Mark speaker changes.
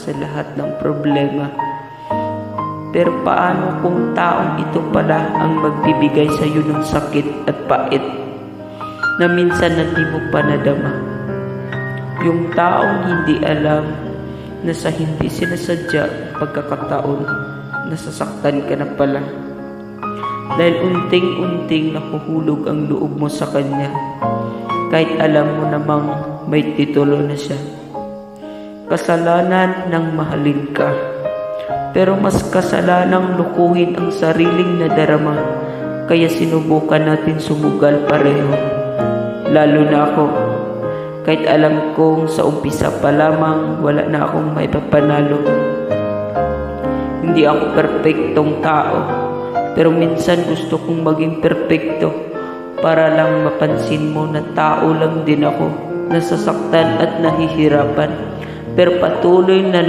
Speaker 1: sa lahat ng problema. Pero paano kung taong ito pala ang magbibigay sa iyo ng sakit at pait na minsan hindi mo pa nadama? Yung taong hindi alam na sa hindi sinasadya pagkakataon, nasasaktan ka na pala. Dahil unting-unting nahuhulog ang loob mo sa kanya, kahit alam mo namang may titulo na siya. Kasalanan ng mahalin ka, pero mas kasalanang lukuhin ang sariling nadarama, kaya sinubukan natin sumugal pareho. Lalo na ako, kahit alam kong sa umpisa pa lamang wala na akong maipapanalo. Hindi ako perpektong tao, pero minsan gusto kong maging perpekto para lang mapansin mo na tao lang din ako, nasasaktan at nahihirapan, pero patuloy na